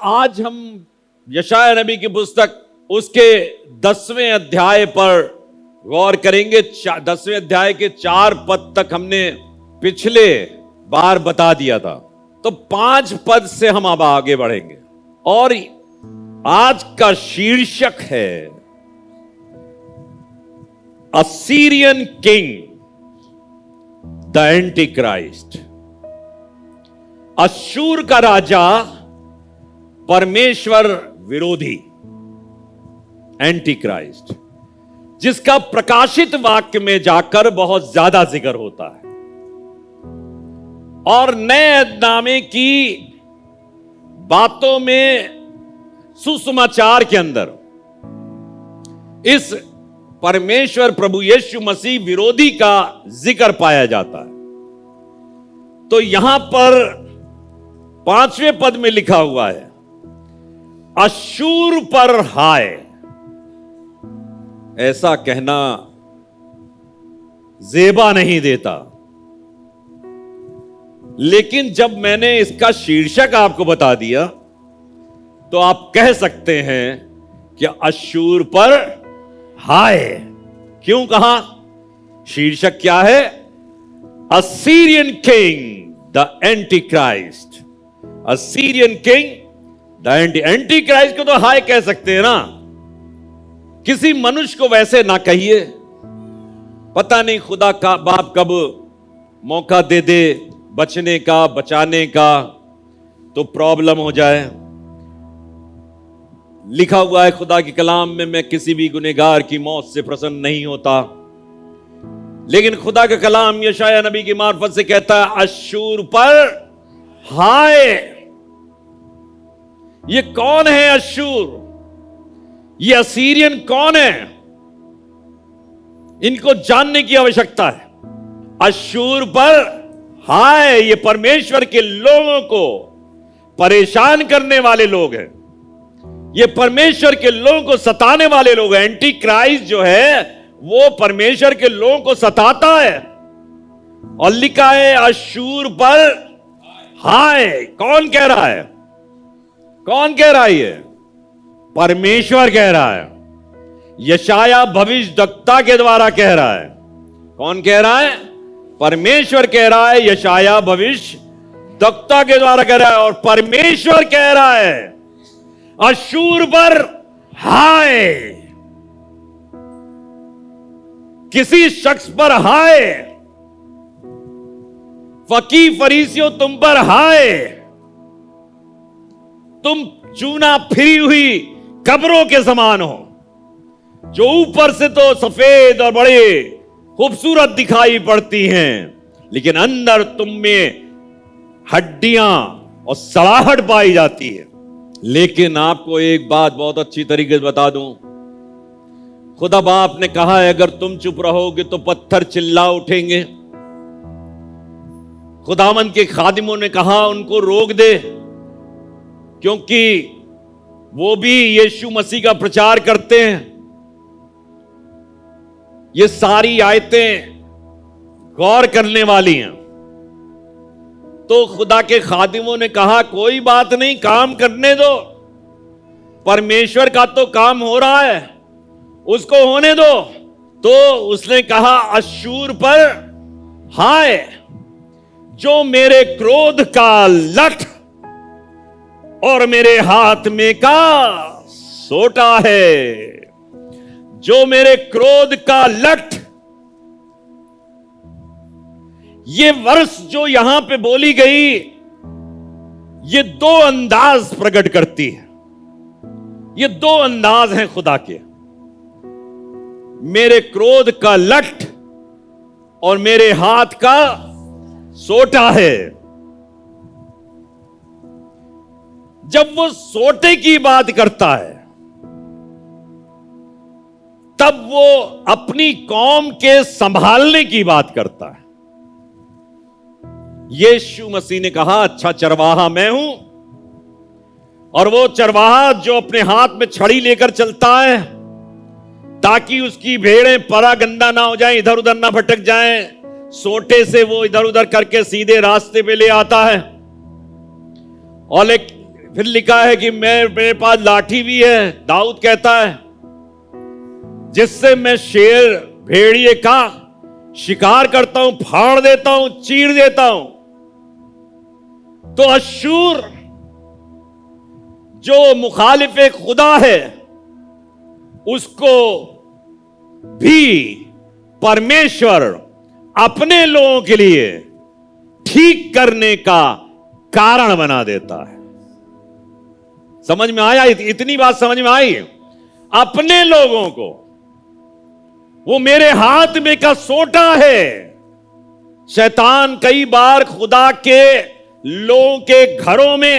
आज हम यशायाह नबी की पुस्तक उसके 10वें अध्याय पर गौर करेंगे। 10वें अध्याय के 4 पद तक हमने पिछले बार बता दिया था, तो 5 पद से हम अब आगे बढ़ेंगे और आज का शीर्षक है Assyrian king the anti Christ. अश्शूर का राजा परमेश्वर विरोधी, एंटी क्राइस्ट, जिसका प्रकाशित वाक्य में जाकर बहुत ज्यादा जिक्र होता है। और नए नामे की बातों में, सुसमाचार के अंदर इस परमेश्वर प्रभु यीशु मसीह विरोधी का जिक्र पाया जाता है। तो यहां पर 5वें पद में लिखा हुआ है, अश्शूर पर हाय। ऐसा कहना जेबा नहीं देता, लेकिन जब मैंने इसका शीर्षक आपको बता दिया तो आप कह सकते हैं कि अश्शूर पर हाय। क्यों कहा? शीर्षक क्या है? Assyrian king the anti Christ. Assyrian king the anti Christ को तो हाय कह सकते हैं ना। किसी मनुष्य को वैसे ना कहिए, पता नहीं खुदा का बाप कब मौका दे दे बचने का, बचाने का, तो प्रॉब्लम हो जाए। लिखा हुआ है खुदा के कलाम में, मैं किसी भी गुनहगार की मौत से प्रसन्न नहीं होता। लेकिन खुदा का कलाम यशायाह नबी की मार्फत से कहता है अश्शूर पर हाय। ये कौन है अश्शूर? ये असीरियन कौन है? इनको जानने की आवश्यकता है। अश्शूर पर हाय, ये परमेश्वर के लोगों को परेशान करने वाले लोग हैं। ये परमेश्वर के लोगों को सताने वाले लोग हैं। एंटी क्राइस्ट जो है वो परमेश्वर के लोगों को सताता है। और लिखा है अश्शूर पर हाय। कौन कह रहा है? कौन कह रहा है? परमेश्वर कह रहा है। यशायाह भविष्यद्वक्ता के द्वारा कह रहा है। कौन कह रहा है? परमेश्वर कह रहा है। यशायाह भविष्यद्वक्ता के द्वारा कह रहा है। और परमेश्वर कह रहा है अश्शूर पर हाय। किसी शख्स पर हाय, फकी फरीसियों तुम पर हाय। तुम चूना फिरी हुई कब्रों के समान हो, जो ऊपर से तो सफेद और बड़े खूबसूरत दिखाई पड़ती हैं, लेकिन अंदर तुम में हड्डियां और सड़ाहट पाई जाती है। लेकिन आपको एक बात बहुत अच्छी तरीके से बता दूं, खुदा बाप ने कहा है अगर तुम चुप रहोगे तो पत्थर चिल्ला उठेंगे। खुदावंद के खादिमों ने कहा उनको रोक दे, क्योंकि वो भी यीशु मसीह का प्रचार करते हैं। ये सारी आयतें गौर करने वाली हैं। तो खुदा के खादिमों ने कहा कोई बात नहीं, काम करने दो, परमेश्वर का तो काम हो रहा है, उसको होने दो। तो उसने कहा अश्शूर पर हाय, जो मेरे क्रोध का लठ और मेरे हाथ में का सोटा है। जो मेरे क्रोध का लठ। ये वर्ष जो यहां पे बोली गई, ये 2 अंदाज प्रकट करती है। ये 2 अंदाज हैं खुदा के। मेरे क्रोध का लठ और मेरे हाथ का सोटा है। जब वो सोटे की बात करता है, तब वो अपनी कौम के संभालने की बात करता है। यीशु मसीह ने कहा अच्छा चरवाहा मैं हूं, और वो चरवाहा जो अपने हाथ में छड़ी लेकर चलता है ताकि उसकी भेड़ें परागंदा ना हो जाएं, इधर उधर ना भटक जाएं, सोटे से वो इधर उधर करके सीधे रास्ते पे ले आता है। और फिर लिखा है कि मेरे पास लाठी भी है, दाऊद कहता है, जिससे मैं शेर भेड़िए का शिकार करता हूं, फाड़ देता हूं, चीर देता हूं। तो अश्शूर जो मुखालिफ खुदा है, उसको भी परमेश्वर अपने लोगों के लिए ठीक करने का कारण बना देता है। समझ में आया? इतनी बात समझ में आई? अपने लोगों को, वो मेरे हाथ में का सोटा है। शैतान कई बार खुदा के लोगों के घरों में,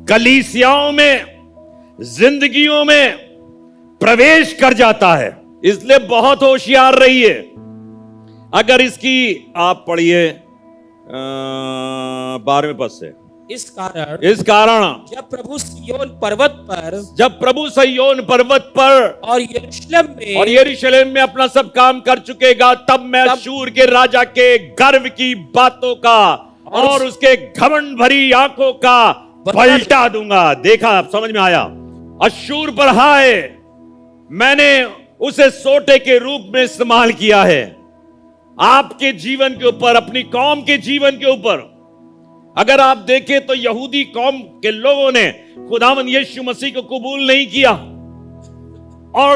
कलीसियाओं में, जिंदगियों में प्रवेश कर जाता है। इसलिए बहुत होशियार रहिए। अगर इसकी आप पढ़िए 12वें पद से। इस कारण जब प्रभु सिय्योन पर्वत पर और यरूशलेम में अपना सब काम कर चुकेगा, तब मैं अश्शूर के राजा के गर्व की बातों का और उसके घमंड भरी आंखों का पलटा दूंगा। देखा, समझ में आया? अश्शूर पर हाय, मैंने उसे सोटे के रूप में इस्तेमाल किया है आपके जीवन के ऊपर, अपनी कौम के जीवन के ऊपर। अगर आप देखें तो यहूदी कौम के लोगों ने खुदावंद यीशु मसीह को कबूल नहीं किया, और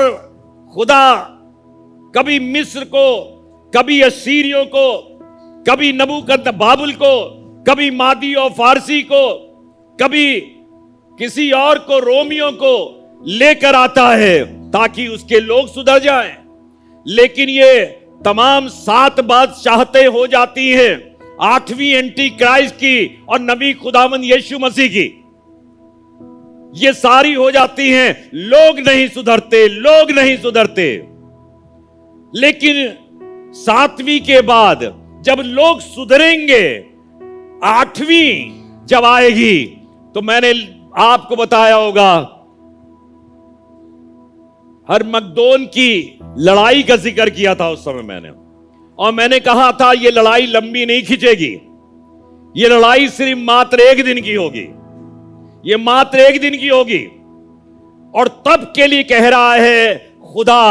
खुदा कभी मिस्र को, कभी असीरियों को, कभी नबूकदनेस्सर को, कभी मादी और फारसी को, कभी किसी और को, रोमियों को लेकर आता है ताकि उसके लोग सुधर जाएं। लेकिन ये तमाम 7 बादशाहतें हो जाती हैं 8वीं एंटी क्राइस्ट की और नबी खुदावंद यीशु मसीह की। ये सारी हो जाती हैं, लोग नहीं सुधरते। लेकिन 7वीं के बाद जब लोग सुधरेंगे, 8वीं जब आएगी, तो मैंने आपको बताया होगा हरमगदोन की लड़ाई का जिक्र किया था उस समय मैंने, और मैंने कहा था ये लड़ाई लंबी नहीं खिंचेगी, ये लड़ाई सिर्फ मात्र 1 दिन की होगी, ये मात्र 1 दिन की होगी। और तब के लिए कह रहा है खुदा,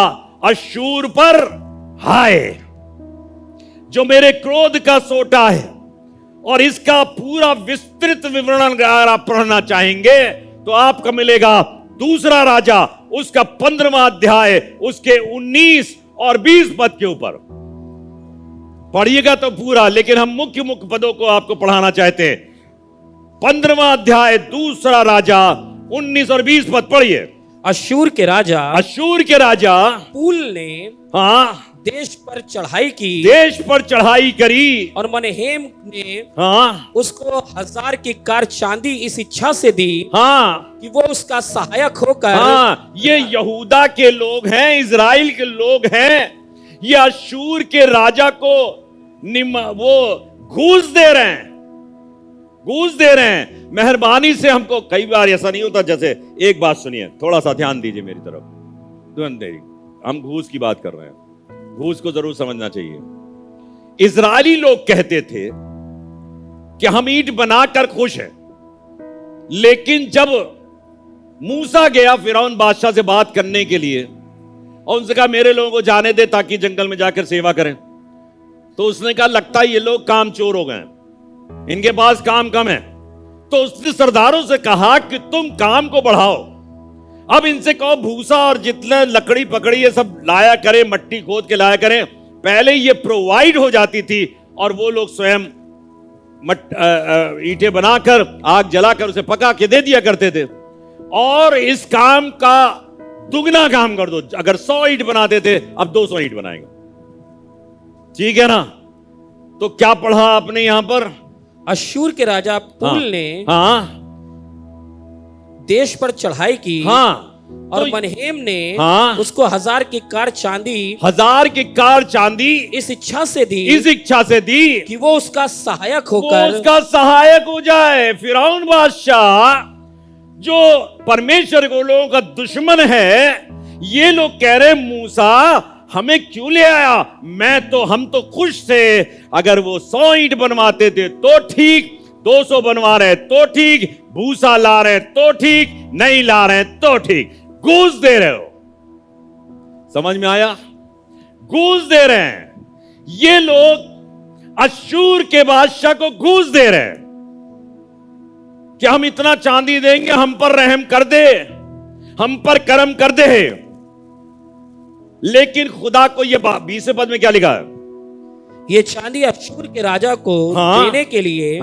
अश्शूर पर हाय, जो मेरे क्रोध का सोटा है। और इसका पूरा विस्तृत विवरण अगर आप पढ़ना चाहेंगे तो आपको मिलेगा 2 राजा, उसका 15वां अध्याय, उसके 19 और 20 पद के ऊपर पढ़िएगा तो पूरा। लेकिन हम मुख्य पदों को आपको पढ़ाना चाहते हैं। 15वां अध्याय 2 राजा 19 और 20 पद पढ़िए। अश्शूर के राजा पूल ने देश पर चढ़ाई करी और मनहेम ने उसको 1000 की कार चांदी इस इच्छा से दी कि वो उसका सहायक होकर। ये यहूदा के लोग हैं, इजराइल के लोग हैं, ये अश्शूर के राजा को वो घूस दे रहे हैं। मेहरबानी से हमको कई बार ऐसा नहीं होता, जैसे एक बात सुनिए, थोड़ा सा ध्यान दीजिए मेरी तरफ। हम घूस की बात कर रहे हैं, घूस को जरूर समझना चाहिए। इजरायली लोग कहते थे कि हम ईंट बनाकर खुश हैं, लेकिन जब मूसा गया फिरौन बादशाह से बात करने के लिए और उनसे कहा मेरे लोगों को जाने दे ताकि जंगल में जाकर सेवा करें, तो उसने कहा लगता है ये लोग काम चोर हो गए, इनके पास काम कम है। तो उसने सरदारों से कहा कि तुम काम को बढ़ाओ, अब इनसे कहो भूसा और जितने लकड़ी पकड़ी ये सब लाया करें, मट्टी खोद के लाया करें। पहले ये प्रोवाइड हो जाती थी और वो लोग स्वयं ईंटें बनाकर, आग जलाकर उसे पका के दे दिया करते थे। और इस काम का दुगना काम कर दो, अगर 100 ईंट बनाते थे अब 200 ईंट बनाएंगे, ठीक है ना? तो क्या पढ़ा आपने यहां पर? अश्शूर के राजा पूल ने देश पर चढ़ाई की और तो मनहेम ने उसको 1000 की कार चांदी इस इच्छा से दी कि वो उसका सहायक हो जाए। फिरौन बादशाह जो परमेश्वर को लोगों का दुश्मन है, ये लोग कह रहे मूसा हमें क्यों ले आया, हम तो खुश थे, अगर वो 100 ईंट बनवाते थे तो ठीक, 200 बनवा रहे तो ठीक, भूसा ला रहे तो ठीक, नहीं ला रहे तो ठीक, घूस दे रहे हो। समझ में आया? घूस दे रहे हैं ये लोग, अश्शूर के बादशाह को घूस दे रहे हैं कि हम इतना चांदी देंगे, हम पर रहम कर दे, हम पर करम कर दे। लेकिन खुदा को ये 20वें पद में क्या लिखा है? ये चांदी अश्शूर के राजा को देने के लिए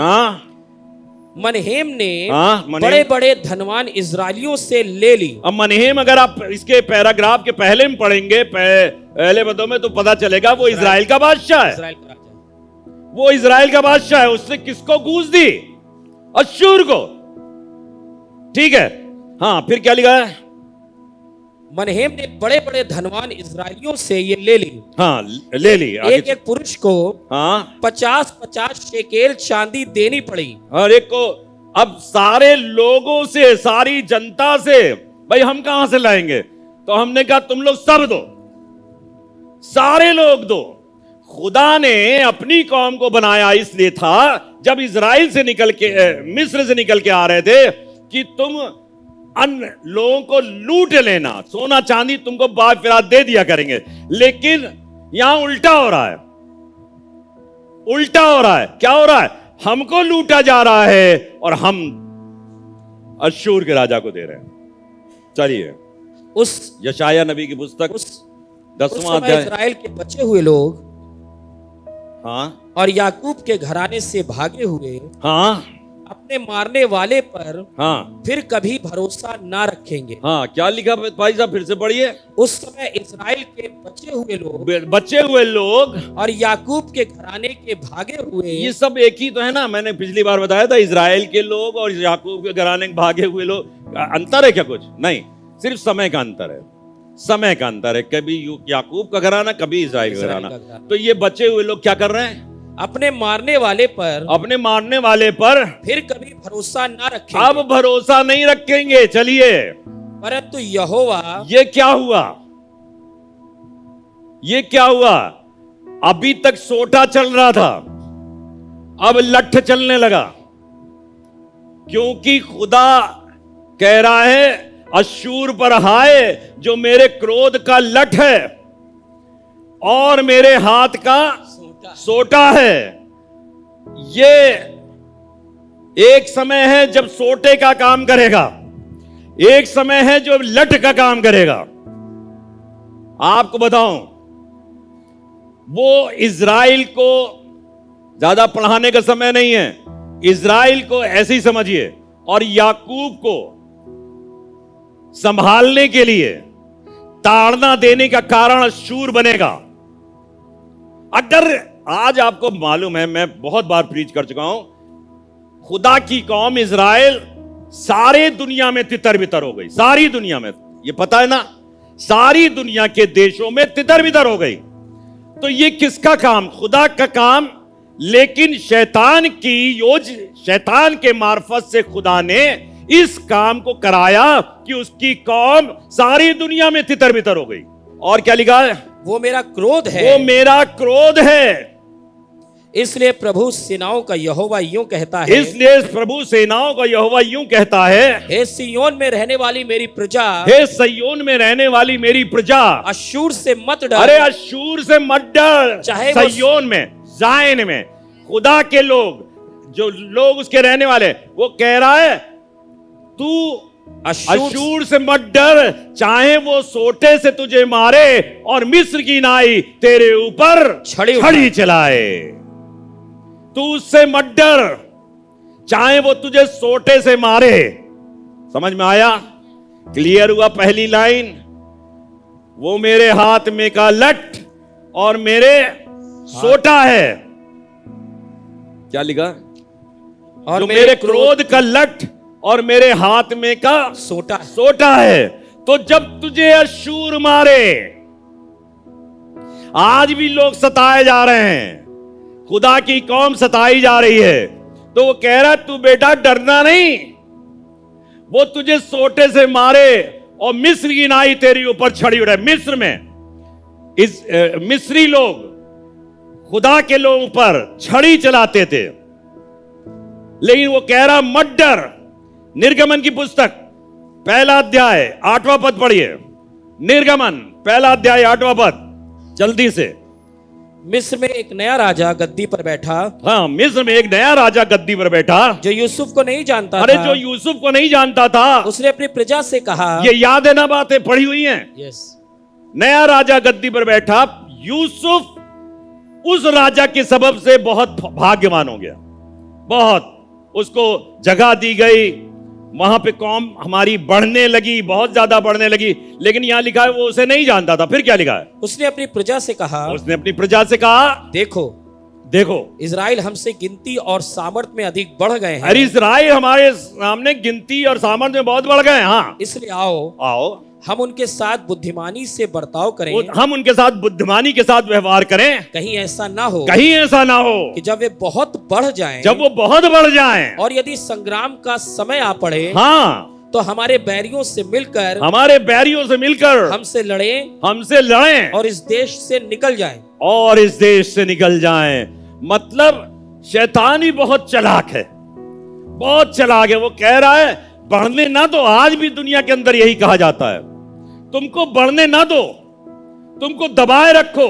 मनहेम ने बड़े बड़े धनवान इजरायलियों से ले ली। अब मनहेम अगर आप इसके पैराग्राफ के पहले में पढ़ेंगे, पहले पदों में, तो पता चलेगा वो इजराइल का बादशाह है। इजराइल का राजा, वो इजराइल का बादशाह है। उसने किसको घूस दी? अश्शूर को। ठीक है, हाँ, फिर क्या लिखा है? मनहेम ने बड़े बड़े धनवान इजरायलियों से ये ले ली। हाँ, ले ली। एक एक पुरुष को 50-50 शेकेल चांदी देनी पड़ी। हर एक को। अब सारे लोगों से, सारी जनता से, भाई हम कहां से लाएंगे? तो हमने कहा तुम लोग सब दो, सारे लोग दो। खुदा ने अपनी कौम को बनाया इसलिए था, जब इजराइल से निकल के, मिस्र से निकल के आ रहे थे, कि तुम अन्य लोगों को लूट लेना, सोना चांदी तुमको बाग फिरात दे दिया करेंगे। लेकिन यहां उल्टा हो रहा है। उल्टा हो रहा है। क्या हो रहा है? हमको लूटा जा रहा है और हम अश्शूर के राजा को दे रहे हैं। चलिए, उस यशाया नबी की पुस्तक 10वां अध्याय। इजराइल के बचे हुए लोग हाँ, और याकूब के घराने से भागे हुए हाँ, अपने मारने वाले पर हाँ, फिर कभी भरोसा ना रखेंगे। हाँ, क्या लिखा भाई साहब? फिर से पढ़िए। उस समय इजराइल के बचे हुए लोग और याकूब के घराने के भागे हुए, ये सब एक ही तो है ना। मैंने पिछली बार बताया था, इजराइल के लोग और याकूब के घराने के भागे हुए लोग। अंतर है क्या? कुछ नहीं, सिर्फ समय का अंतर है। समय का अंतर है। कभी याकूब का घराना, कभी इजराइल का घराना। तो ये बचे हुए लोग क्या कर रहे हैं? अपने मारने वाले पर फिर कभी भरोसा ना रखेंगे। अब भरोसा नहीं रखेंगे। चलिए, परंतु यहोवा, ये क्या हुआ? ये क्या हुआ? अभी तक सोटा चल रहा था, अब लठ चलने लगा। क्योंकि खुदा कह रहा है, अश्शूर पर हाय, जो मेरे क्रोध का लठ है और मेरे हाथ का सोटा है। ये एक समय है जब सोटे का काम करेगा, एक समय है जो लठ का काम करेगा। आपको बताऊं, वो इजराइल को ज्यादा पढ़ाने का समय नहीं है। इजराइल को ऐसे ही समझिए, और याकूब को संभालने के लिए ताड़ना देने का कारण अश्शूर बनेगा। अगर आज आपको मालूम है, मैं बहुत बार प्रीच कर चुका हूं, खुदा की कौम इजराइल सारे दुनिया में तितर बितर हो गई। सारी दुनिया में, ये पता है ना, सारी दुनिया के देशों में तितर बितर हो गई। तो ये किसका काम? खुदा का काम। लेकिन शैतान के मार्फत से खुदा ने इस काम को कराया कि उसकी कौम सारी दुनिया में तितर बितर हो गई। और क्या लिखा है? वो मेरा क्रोध है, वो मेरा क्रोध है। इसलिए प्रभु सेनाओं का यहोवा यूं कहता है, इसलिए प्रभु सेनाओं का यहोवा यूं कहता है, हे सिय्योन में रहने वाली मेरी प्रजा, हे सिय्योन में रहने वाली मेरी प्रजा, अश्शूर से मत डर। अरे अश्शूर से मत डर। चाहे सिय्योन में, ज़ायन में, खुदा के लोग, जो लोग उसके रहने वाले, वो कह रहा है तू अश्शूर से मत डर, चाहे वो सोटे से तुझे मारे और मिस्र की नाई तेरे ऊपर छड़ी चलाए, तू उससे मत डर, चाहे वो तुझे सोटे से मारे। समझ में आया? क्लियर हुआ? पहली लाइन, वो मेरे हाथ में का लठ और मेरे सोटा है। क्या लिखा? और जो मेरे क्रोध का लठ और मेरे हाथ में का सोटा है। तो जब तुझे अश्शूर मारे, आज भी लोग सताए जा रहे हैं, खुदा की कौम सताई जा रही है, तो वो कह रहा है तू बेटा डरना नहीं, वो तुझे सोटे से मारे और मिस्र की नाई तेरे ऊपर छड़ी उड़े। मिस्र में मिस्री लोग खुदा के लोगों पर छड़ी चलाते थे। लेकिन वो कह रहा मत डर। निर्गमन की पुस्तक पहला अध्याय 8वां पद पढ़िए। निर्गमन पहला अध्याय 8वां पद, जल्दी से। मिस्र में एक नया राजा गद्दी पर बैठा। हाँ, मिस्र में एक नया राजा गद्दी पर बैठा, जो यूसुफ को नहीं जानता अरे था। जो यूसुफ को नहीं जानता था। उसने अपनी प्रजा से कहा, ये याद है ना, बातें पढ़ी हुई हैं। यस, नया राजा गद्दी पर बैठा। यूसुफ उस राजा के सबब से बहुत भाग्यवान हो गया, बहुत उसको जगह दी गई, वहां पे कौम हमारी बढ़ने लगी, बहुत ज्यादा बढ़ने लगी। लेकिन यहां लिखा है वो उसे नहीं जानता था। फिर क्या लिखा है? उसने अपनी प्रजा से कहा, उसने अपनी प्रजा से कहा, देखो देखो इजराइल हमसे गिनती और सामर्थ में अधिक बढ़ गए हैं। अरे इजराइल हमारे सामने गिनती और सामर्थ में बहुत बढ़ गए। हाँ, इसलिए आओ आओ हम उनके साथ बुद्धिमानी से बर्ताव करें, हम उनके साथ बुद्धिमानी के साथ व्यवहार करें। कहीं ऐसा ना हो, कहीं ऐसा ना हो कि जब वे बहुत बढ़ जाएं, जब वो बहुत बढ़ जाएं, और यदि संग्राम का समय आ पड़े, हाँ, तो हमारे बैरियों से मिलकर, हमारे बैरियों से मिलकर हमसे लड़ें और इस देश से निकल जाएं। और इस देश से निकल जाएं। मतलब शैतान ही बहुत चालाक है, बहुत चालाक है। वो कह रहा है बढ़ने ना दो। आज भी दुनिया के अंदर यही कहा जाता है, तुमको बढ़ने ना दो, तुमको दबाए रखो,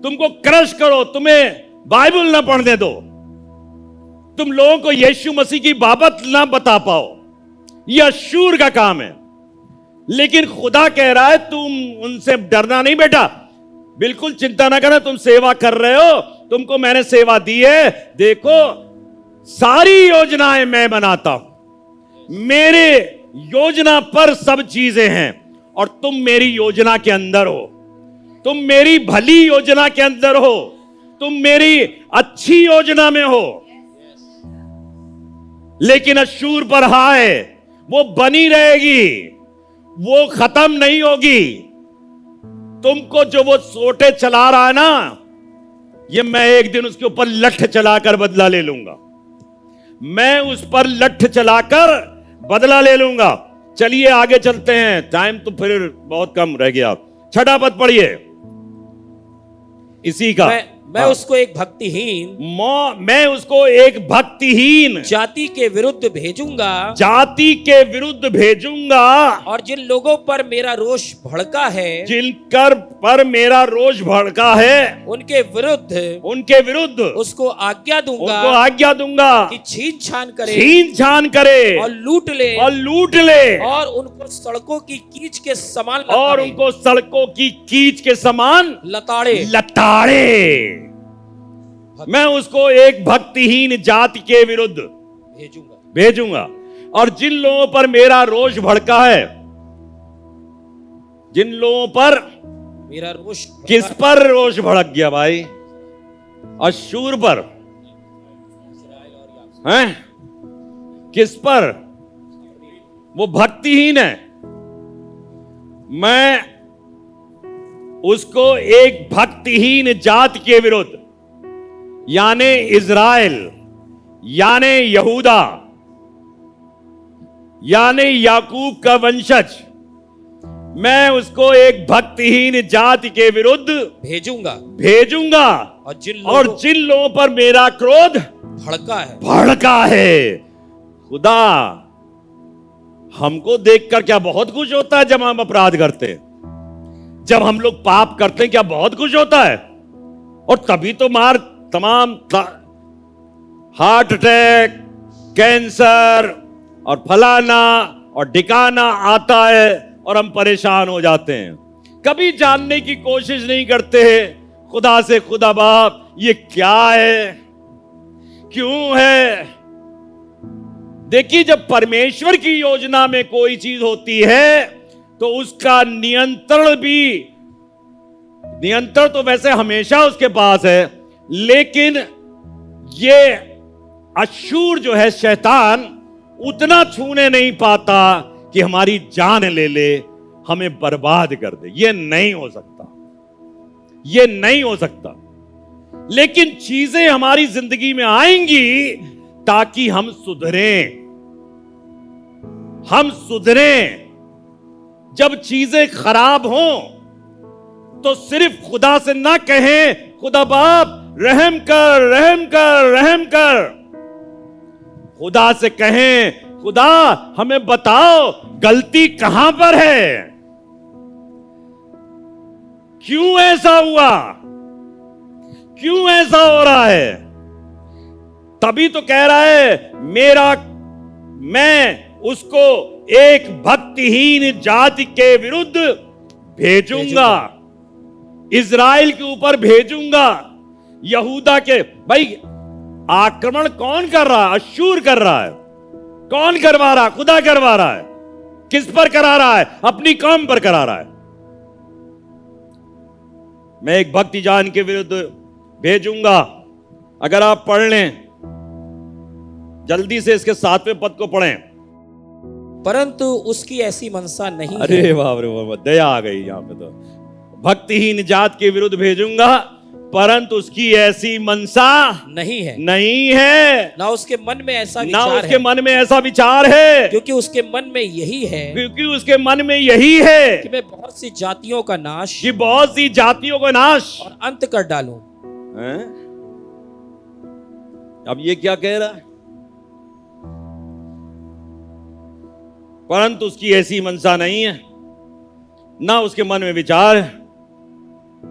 तुमको क्रश करो, तुम्हें बाइबल ना पढ़ने दो, तुम लोगों को यीशु मसीह की बाबत ना बता पाओ। यह अश्शूर का काम है। लेकिन खुदा कह रहा है तुम उनसे डरना नहीं बेटा, बिल्कुल चिंता ना करना, तुम सेवा कर रहे हो, तुमको मैंने सेवा दी है। देखो सारी योजनाएं मैं बनाता हूं, मेरे योजना पर सब चीजें हैं, और तुम मेरी योजना के अंदर हो, तुम मेरी भली योजना के अंदर हो, तुम मेरी अच्छी योजना में हो। लेकिन अश्शूर पर हाय, वो बनी रहेगी, वो खत्म नहीं होगी। तुमको जो वो सोटे चला रहा है ना, ये मैं एक दिन उसके ऊपर लठ चलाकर बदला ले लूंगा, मैं उस पर लठ चलाकर बदला ले लूंगा। चलिए आगे चलते हैं, टाइम तो फिर बहुत कम रह गया। 6वां पद पढ़िए इसी का। मैं उसको एक भक्तिहीन, मैं उसको एक भक्तिहीन जाति के विरुद्ध भेजूंगा, जाति के विरुद्ध भेजूंगा, और जिन लोगों पर मेरा रोष भड़का है, जिनकर पर मेरा रोष भड़का है, उनके विरुद्ध उसको आज्ञा दूंगा कि छीन छान करे और लूट ले और उनको सड़कों की कीच के समान लताड़े। मैं उसको एक भक्तिहीन जाति के विरुद्ध भेजूंगा, और जिन लोगों पर मेरा रोष भड़का है, जिन लोगों पर मेरा रोष, किस पर रोष भड़क गया भाई? अश्शूर पर हैं? किस पर? वो भक्तिहीन है। मैं उसको एक भक्तिहीन जाति के विरुद्ध, यानी इज़राइल, यानी यहूदा, यानी याकूब का वंशज, मैं उसको एक भक्तिहीन जाति के विरुद्ध भेजूंगा और जिन लोगों पर मेरा क्रोध भड़का है। खुदा हमको देखकर क्या बहुत खुश होता है जब हम अपराध करते हैं, जब हम लोग पाप करते हैं क्या बहुत खुश होता है। और तभी तो तमाम हार्ट अटैक, कैंसर और फलाना और ढिकाना आता है और हम परेशान हो जाते हैं। कभी जानने की कोशिश नहीं करते हैं खुदा से, खुदा बाप ये क्या है, क्यों है। देखिए, जब परमेश्वर की योजना में कोई चीज होती है तो उसका नियंत्रण तो वैसे हमेशा उसके पास है, लेकिन ये अश्शूर जो है, शैतान उतना छूने नहीं पाता कि हमारी जान ले ले, हमें बर्बाद कर दे। ये नहीं हो सकता, ये नहीं हो सकता। लेकिन चीजें हमारी जिंदगी में आएंगी ताकि हम सुधरें। जब चीजें खराब हों तो सिर्फ खुदा से ना कहें खुदा बाप रहम कर, रहम कर, रहम कर। खुदा से कहें, खुदा हमें बताओ गलती कहां पर है, क्यों ऐसा हुआ, क्यों ऐसा हो रहा है। तभी तो कह रहा है मैं उसको एक भक्तिहीन जाति के विरुद्ध भेजूंगा, इजराइल के ऊपर भेजूंगा, यहूदा के। भाई आक्रमण कौन कर रहा है? अश्शूर कर रहा है। कौन करवा रहा है? खुदा करवा रहा है। किस पर करा रहा है? अपनी कौम पर करा रहा है। मैं एक भक्ति जान के विरुद्ध भेजूंगा। अगर आप पढ़ लें, जल्दी से इसके 7वें पद को पढ़ें। परंतु उसकी ऐसी मनसा नहीं। अरे बाप रे बाप, दया आ गई यहां पे तो। भक्तिहीन जात के विरुद्ध भेजूंगा, परंतु उसकी ऐसी मनसा नहीं है, नहीं है, ना उसके मन में ऐसा ना विचार उसके है। मन में ऐसा विचार है, क्योंकि उसके मन में यही है, क्योंकि उसके मन में यही है कि मैं बहुत सी जातियों का नाश, कि बहुत सी जातियों का नाश और अंत कर डालूं। हैं? अब ये क्या कह रहा है? परंतु उसकी ऐसी मनसा नहीं है, ना उसके मन में विचार है,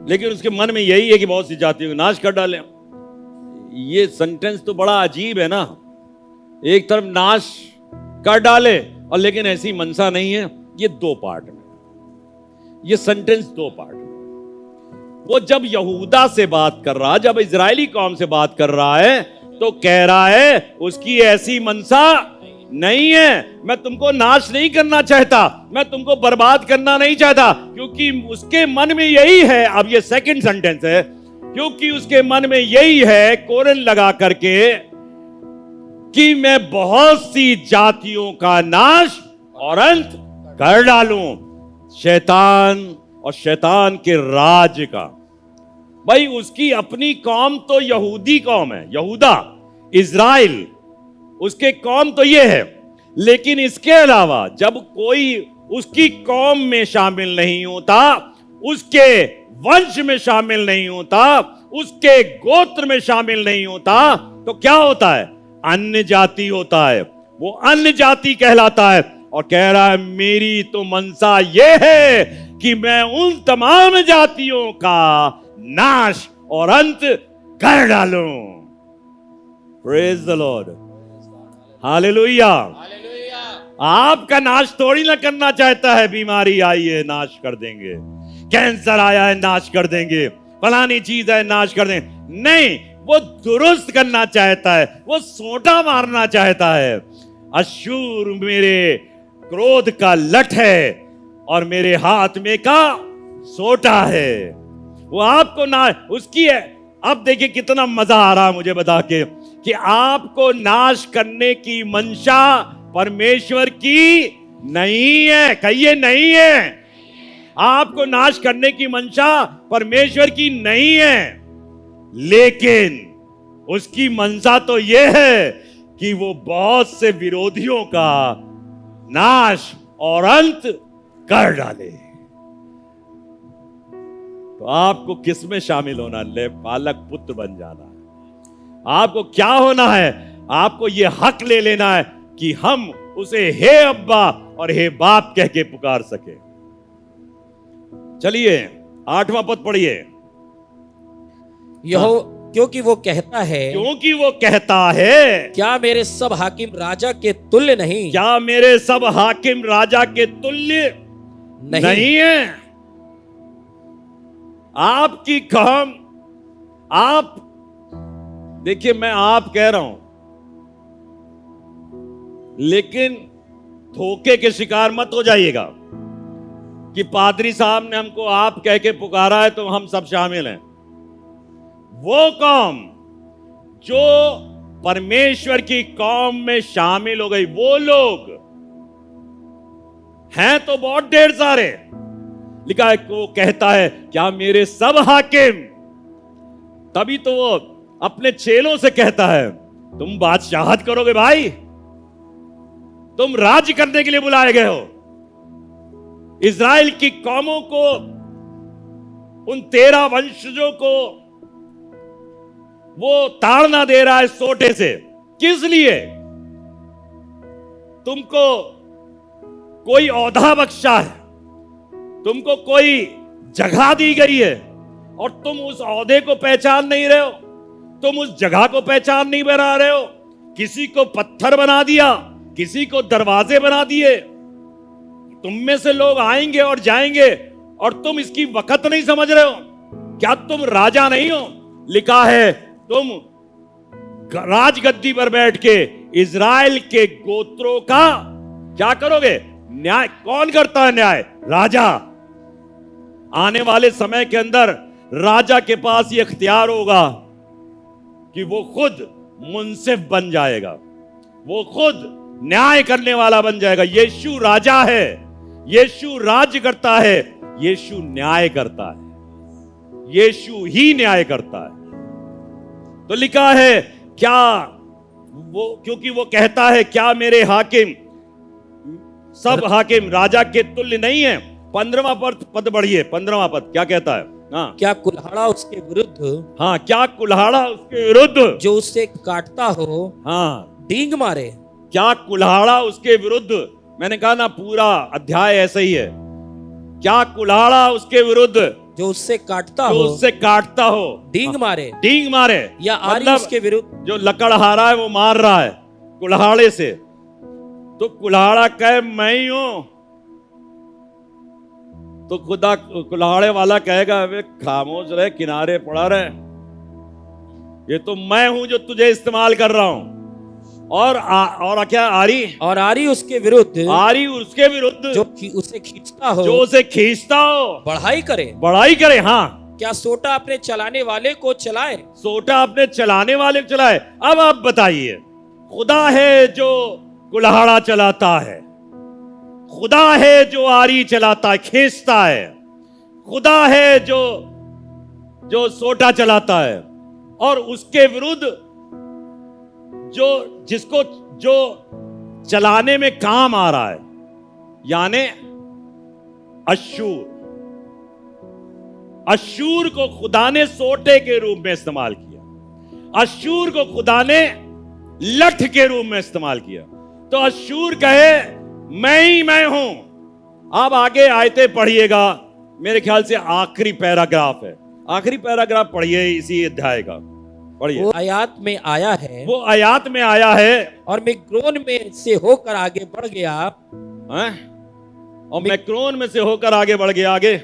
लेकिन उसके मन में यही है कि बहुत सी जातियों को नाश कर डालें। ये सेंटेंस तो बड़ा अजीब है ना। एक तरफ नाश कर डाले और लेकिन ऐसी मनसा नहीं है। ये दो पार्ट में, ये सेंटेंस दो पार्ट में। वो जब यहूदा से बात कर रहा, जब इजरायली कौम से बात कर रहा है, तो कह रहा है उसकी ऐसी मनसा नहीं है। मैं तुमको नाश नहीं करना चाहता, मैं तुमको बर्बाद करना नहीं चाहता, क्योंकि उसके मन में यही है। अब ये सेकंड सेंटेंस है, क्योंकि उसके मन में यही है, कोरन लगा करके, कि मैं बहुत सी जातियों का नाश और अंत कर डालूं, शैतान और शैतान के राज्य का। भाई उसकी अपनी कौम तो यहूदी कौम है, यहूदा, इजराइल, उसके कौम तो ये है। लेकिन इसके अलावा जब कोई उसकी कौम में शामिल नहीं होता, उसके वंश में शामिल नहीं होता, उसके गोत्र में शामिल नहीं होता, तो क्या होता है? अन्य जाति होता है। वो अन्य जाति कहलाता है और कह रहा है मेरी तो मनसा ये है कि मैं उन तमाम जातियों का नाश और अंत कर डालूं। Praise the Lord, hallelujah. आपका नाश थोड़ी ना करना चाहता है। बीमारी आई है, नाश कर देंगे। कैंसर आया है, नाश कर देंगे। फलानी चीज है, नाश कर देंगे। नहीं, वो दुरुस्त करना चाहता है, वो सोटा मारना चाहता है। अश्शूर मेरे क्रोध का लठ है और मेरे हाथ में का सोटा है। वो आपको ना उसकी है। अब देखिए कितना मजा आ रहा है मुझे बता के कि आपको नाश करने की मंशा परमेश्वर की नहीं है। कहिए नहीं है। आपको नाश करने की मंशा परमेश्वर की नहीं है, लेकिन उसकी मंशा तो यह है कि वो बहुत से विरोधियों का नाश और अंत कर डाले। तो आपको किस में शामिल होना? ले पालक पुत्र बन जाना है। आपको क्या होना है? आपको यह हक ले लेना है कि हम उसे हे अब्बा और हे बाप कह के पुकार सके। चलिए 8वां पद पढ़िए। क्योंकि वो कहता है, क्योंकि वो कहता है, क्या मेरे सब हाकिम राजा के तुल्य नहीं? क्या मेरे सब हाकिम राजा के तुल्य नहीं है? आपकी कौम, आप देखिए, मैं आप कह रहा हूं, लेकिन धोखे के शिकार मत हो जाइएगा कि पादरी साहब ने हमको आप कह के पुकारा है तो हम सब शामिल हैं। वो कौम जो परमेश्वर की कौम में शामिल हो गई, वो लोग हैं तो बहुत ढेर सारे। लिखा है वो कहता है क्या मेरे सब हाकिम। तभी तो वो अपने चेलों से कहता है तुम बादशाहत करोगे भाई, तुम राज्य करने के लिए बुलाए गए हो। इजराइल की कौमों को, उन 13 वंशजों को वो ताड़ना दे रहा है सोटे से। किस लिए? तुमको कोई ओहदा बख्शा है, तुमको कोई जगह दी गई है और तुम उस ओहदे को पहचान नहीं रहे हो, तुम उस जगह को पहचान नहीं बना रहे हो। किसी को पत्थर बना दिया, किसी को दरवाजे बना दिए। तुम में से लोग आएंगे और जाएंगे और तुम इसकी वक़्त नहीं समझ रहे हो। क्या तुम राजा नहीं हो? लिखा है तुम राजगद्दी पर बैठ के इजराइल के गोत्रों का क्या करोगे? न्याय। कौन करता है न्याय? राजा। आने वाले समय के अंदर राजा के पास ये इख्तियार होगा कि वो खुद मुंसिफ बन जाएगा, वो खुद न्याय करने वाला बन जाएगा। यीशु राजा है, यीशु राज्य करता है, यीशु न्याय करता है, यीशु ही न्याय करता है। तो लिखा है क्या वो, क्योंकि वो कहता है क्या मेरे हाकिम सब हाकिम राजा के तुल्य नहीं है। 15वां पद बढ़िए, 15वां पद क्या कहता है? हाँ, क्या कुल्हाड़ा उसके विरुद्ध, हाँ, क्या कुल्हाड़ा उसके विरुद्ध जो उसे काटता हो, हाँ, डींग मारे। क्या कुल्हाड़ा उसके विरुद्ध? मैंने कहा ना पूरा अध्याय ऐसा ही है। क्या कुल्हाड़ा उसके विरुद्ध जो उससे काटता जो हो, उससे काटता हो, डींग मारे, डींग मारे। या आरी उसके विरुद्ध जो लकड़हारा है वो मार रहा है कुल्हाड़े से, तो कुल्हाड़ा कहे मैं ही हूं, तो खुदा कुल्हाड़े वाला कहेगा वे खामोश रहे, किनारे पड़ा रहे, ये तो मैं हूं जो तुझे इस्तेमाल कर रहा हूं। और क्या? आरी, और आरी उसके विरुद्ध, आरी उसके विरुद्ध जो उसे खींचता हो, जो उसे खींचता हो, बढ़ाई करे, बढ़ाई करे। हाँ, क्या सोटा अपने चलाने वाले को चलाए, सोटा अपने चलाने वाले को चलाए। अब आप बताइए, खुदा है जो कुल्हाड़ा चलाता है, खुदा है जो आरी चलाता है, खींचता है, खुदा है जो सोटा चलाता है, और उसके विरुद्ध जिसको जो चलाने में काम आ रहा है, यानी अश्शूर को खुदा ने सोटे के रूप में इस्तेमाल किया, अश्शूर को खुदा ने लठ के रूप में इस्तेमाल किया। तो अश्शूर कहे मैं ही मैं हूं। अब आगे आयतें पढ़िएगा, मेरे ख्याल से आखिरी पैराग्राफ है, आखिरी पैराग्राफ पढ़िए इसी अध्याय का, पढ़िए। वो आयात में आया है, वो आयात में आया है, और मिग्रोन में से होकर आगे बढ़ गया, और मैक्रोन में से होकर आगे बढ़ गया। आगे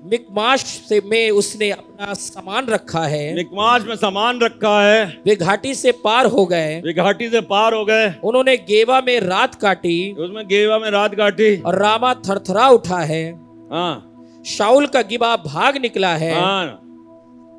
मिकमाश में उसने अपना सामान रखा है, मिकमाश में सामान रखा है। वे घाटी से पार हो गए, वे घाटी से पार हो गए। उन्होंने गेवा में रात काटी, उसमें गेवा में रात काटी, और रामा थरथरा उठा है। हाँ, शाऊल का गिबा भाग निकला है। हाँ,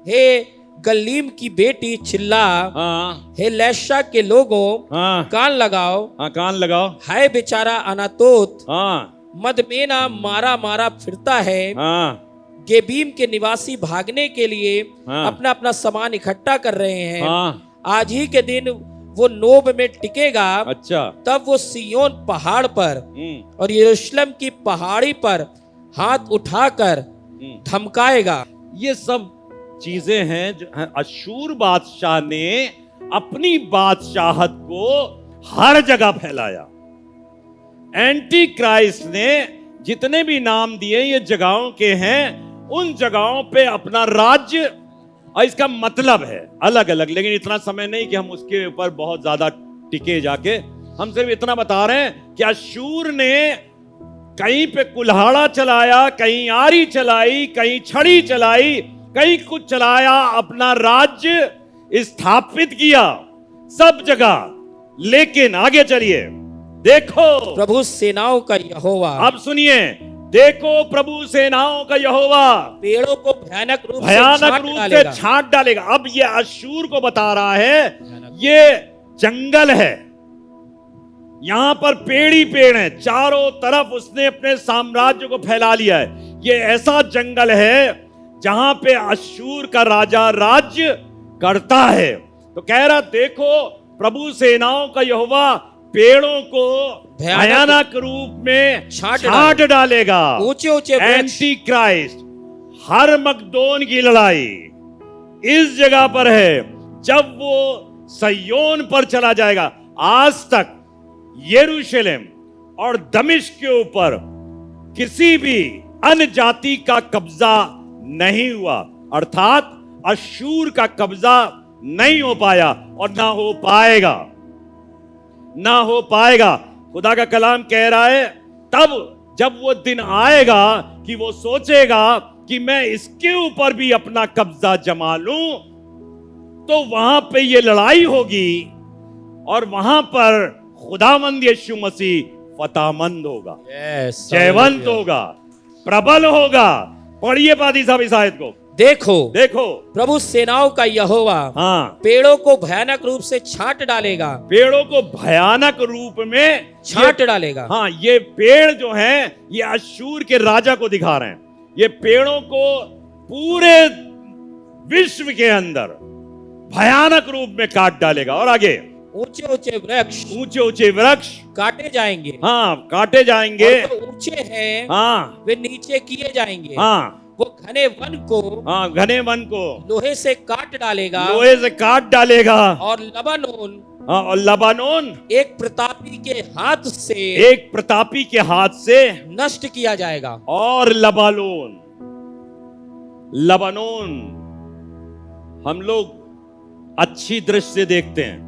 हे गलीम की बेटी चिल्ला, हाँ, हे लैशा के लोगों, हाँ, कान लगाओ, हाँ, कान लगाओ। हाय बेचारा अनातोत, हाँ, मदमेना मारा मारा फिरता है। हाँ, गेबीम के निवासी भागने के लिए हाँ, अपना अपना सामान इकट्ठा कर रहे हैं। हाँ, आज ही के दिन वो नोब में टिकेगा। अच्छा, तब वो सियोन पहाड़ पर और यरूशलेम की पहाड़ी पर हाथ उठाकर धमकाएगा। ये सब चीजें हैं जो अश्शूर बादशाह ने अपनी बादशाहत को हर जगह फैलाया। एंटी क्राइस्ट ने जितने भी नाम दिए ये जगहों के हैं, उन जगहों पे अपना राज्य, और इसका मतलब है अलग अलग, लेकिन इतना समय नहीं कि हम उसके ऊपर बहुत ज्यादा टिके जाके। हम सिर्फ इतना बता रहे हैं कि अश्शूर ने कहीं पे कुल्हाड़ा चलाया, कहीं आरी चलाई, कहीं छड़ी चलाई, कहीं कुछ चलाया, अपना राज्य स्थापित किया सब जगह। लेकिन आगे चलिए, देखो प्रभु सेनाओं का यहोवा, अब सुनिए, देखो प्रभु सेनाओं का यहोवा पेड़ों को भयानक रूप से छांट डालेगा। अब ये अश्शूर को बता रहा है ये जंगल है, यहां पर पेड़ ही पेड़ है, चारों तरफ उसने अपने साम्राज्य को फैला लिया है। ये ऐसा जंगल है जहां पे अश्शूर का राजा राज्य करता है। तो कह रहा देखो प्रभु सेनाओं का यहोवा पेड़ों को भयानक रूप में छांट डालेगा। ऊंचे ऊंचे एंटी क्राइस्ट, हर मकदोन की लड़ाई इस जगह पर है, जब वो सयोन पर चला जाएगा। आज तक यरूशलेम और दमिश्क के ऊपर किसी भी अन्य जाति का कब्जा नहीं हुआ, अर्थात अश्शूर का कब्जा नहीं हो पाया और ना हो पाएगा, ना हो पाएगा। खुदा का कलाम कह रहा है तब जब वो दिन आएगा कि वो सोचेगा कि मैं इसके ऊपर भी अपना कब्जा जमा लूं, तो वहां पे ये लड़ाई होगी और वहां पर खुदावंद यीशु मसीह फतेहमंद होगा, जयवंत होगा, प्रबल होगा। पढ़िए पादी साहब इस आयत को। देखो देखो प्रभु सेनाओं का यहोवा पेड़ों को भयानक रूप से छांट डालेगा, पेड़ों को भयानक रूप में छांट डालेगा। हाँ, ये पेड़ जो हैं ये अश्शूर के राजा को दिखा रहे हैं। ये पेड़ों को पूरे विश्व के अंदर भयानक रूप में काट डालेगा। और आगे ऊंचे ऊंचे वृक्ष काटे जाएंगे। हाँ, काटे जाएंगे। जो ऊंचे हैं हाँ, वे नीचे किए जाएंगे। हाँ, वो घने वन को, हाँ, घने वन को लोहे से काट डालेगा, लोहे से काट डालेगा। और लबानोन, हाँ, और लबानोन एक प्रतापी के हाथ से, एक प्रतापी के हाथ से नष्ट किया जाएगा। और लबानोन, लबानोन हम लोग अच्छी दृष्टि से देखते हैं,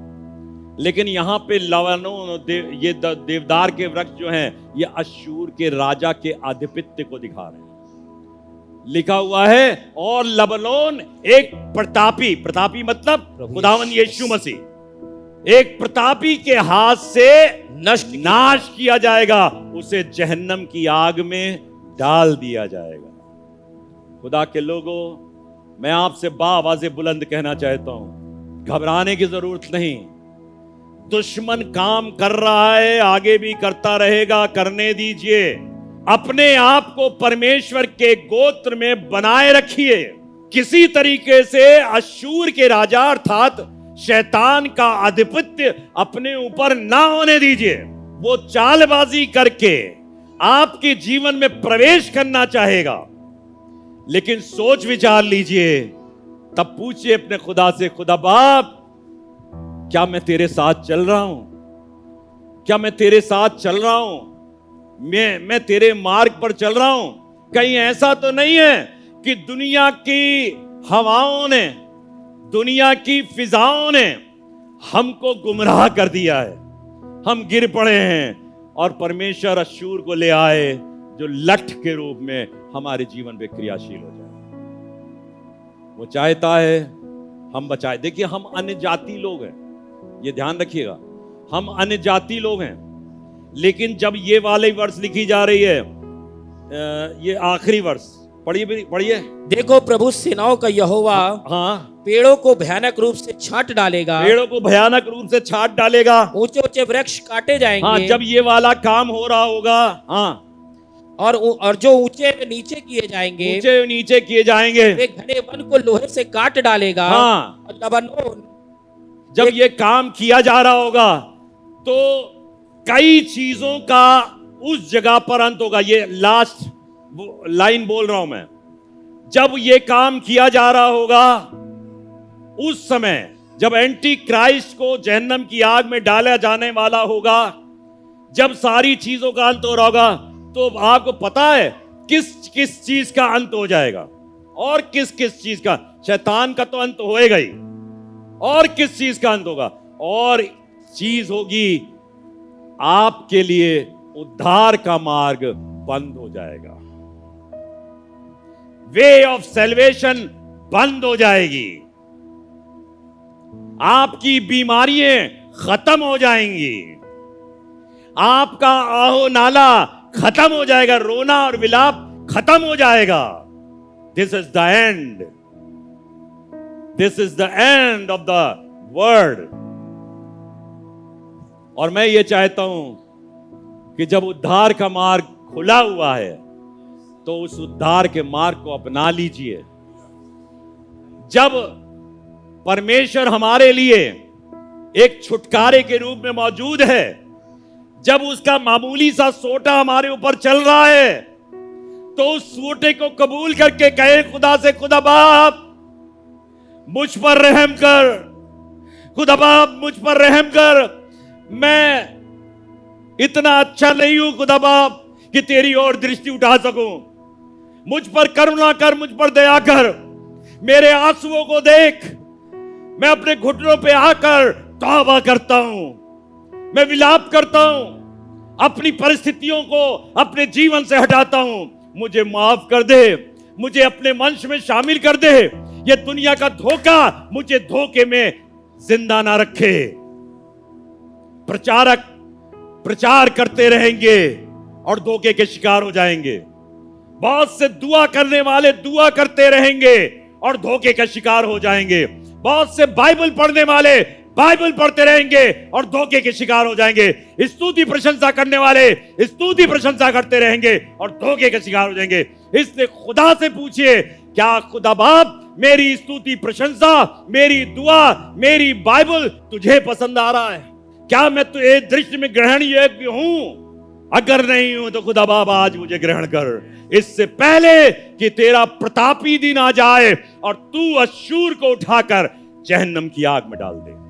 लेकिन यहां पे लबानोन ये देवदार के वृक्ष जो हैं ये अश्शूर के राजा के आधिपत्य को दिखा रहे हैं। लिखा हुआ है और लबानोन एक प्रतापी, प्रतापी मतलब खुदावंद यीशु मसीह, एक प्रतापी के हाथ से नाश किया जाएगा, उसे जहन्नम की आग में डाल दिया जाएगा। खुदा के लोगों, मैं आपसे बाआवाज़े बुलंद कहना चाहता हूं, घबराने की जरूरत नहीं। दुश्मन काम कर रहा है, आगे भी करता रहेगा, करने दीजिए। अपने आप को परमेश्वर के गोत्र में बनाए रखिए। किसी तरीके से अश्शूर के राजा अर्थात शैतान का आधिपत्य अपने ऊपर ना होने दीजिए। वो चालबाजी करके आपके जीवन में प्रवेश करना चाहेगा, लेकिन सोच विचार लीजिए, तब पूछिए अपने खुदा से, खुदा बाप क्या मैं तेरे साथ चल रहा हूं? क्या मैं तेरे साथ चल रहा हूं? मैं तेरे मार्ग पर चल रहा हूं? कहीं ऐसा तो नहीं है कि दुनिया की हवाओं ने, दुनिया की फिजाओं ने हमको गुमराह कर दिया है, हम गिर पड़े हैं और परमेश्वर अश्शूर को ले आए जो लठ के रूप में हमारे जीवन पे क्रियाशील हो जाए। वो चाहता है हम बचाए। देखिए, हम अन्य जाति लोग हैं, ये ध्यान रखिएगा, हम अन्य जाति लोग हैं, लेकिन जब ये वाले वर्ष लिखी जा रही है, ये आखिरी वर्ष पढ़िए। देखो प्रभु सेनाओं का यहोवा पेड़ों को भयानक रूप से छांट डालेगा, पेड़ों को भयानक रूप से छांट डालेगा। ऊंचे ऊंचे वृक्ष काटे जाएंगे। हाँ, जब ये वाला काम हो रहा होगा। हाँ, और जो ऊंचे नीचे किए जाएंगे, ऊंचे नीचे किए जाएंगे। वे घने वन को लोहे से काट डालेगा। हाँ, और लबानोन, जब ये काम किया जा रहा होगा तो कई चीजों का उस जगह पर अंत होगा। ये लास्ट लाइन बोल रहा हूं मैं। जब ये काम किया जा रहा होगा, उस समय जब एंटी क्राइस्ट को जहन्नम की आग में डाला जाने वाला होगा, जब सारी चीजों का अंत हो रहा होगा, तो आपको पता है किस किस चीज का अंत हो जाएगा और किस किस चीज का। शैतान का तो अंत होएगा ही, और किस चीज का अंत होगा? और चीज होगी आपके लिए उद्धार का मार्ग बंद हो जाएगा, वे ऑफ सेल्वेशन बंद हो जाएगी, आपकी बीमारियां खत्म हो जाएंगी, आपका आहो नाला खत्म हो जाएगा, रोना और विलाप खत्म हो जाएगा। This is the end, this is the end of the world. और मैं ये चाहता हूं कि जब उद्धार का मार्ग खुला हुआ है तो उस उद्धार के मार्ग को अपना लीजिए। जब परमेश्वर हमारे लिए एक छुटकारे के रूप में मौजूद है, जब उसका मामूली सा सोटा हमारे ऊपर चल रहा है, तो उस सोटे को कबूल करके कहे खुदा से, खुदा बाप मुझ पर रहम कर, खुदा बाप मुझ पर रहम कर, मैं इतना अच्छा नहीं हूं खुदा बाप कि तेरी ओर दृष्टि उठा सकूं। मुझ पर करुणा कर, मुझ पर दया कर, मेरे आंसुओं को देख। मैं अपने घुटनों पे आकर तौबा करता हूं, मैं विलाप करता हूं, अपनी परिस्थितियों को अपने जीवन से हटाता हूं। मुझे माफ कर दे, मुझे अपने वंश में शामिल कर दे। ये दुनिया का धोखा मुझे धोखे में जिंदा ना रखे। प्रचारक प्रचार करते रहेंगे और धोखे के शिकार हो जाएंगे। बहुत से दुआ करने वाले दुआ करते रहेंगे और धोखे का शिकार हो जाएंगे। बहुत से बाइबल पढ़ने वाले बाइबल पढ़ते रहेंगे और धोखे के शिकार हो जाएंगे। स्तुति प्रशंसा करने वाले स्तुति प्रशंसा करते रहेंगे और धोखे के शिकार हो जाएंगे। इसलिए खुदा से पूछिए, क्या खुदा बाप मेरी स्तुति प्रशंसा, मेरी दुआ, मेरी बाइबल तुझे पसंद आ रहा है? क्या मैं तुझे दृष्टि में ग्रहण योग्य हूं? अगर नहीं हूं तो खुदा बाप आज मुझे ग्रहण कर, इससे पहले कि तेरा प्रतापी दिन आ जाए और तू अश्शूर को उठाकर जहन्नम की आग में डाल दे।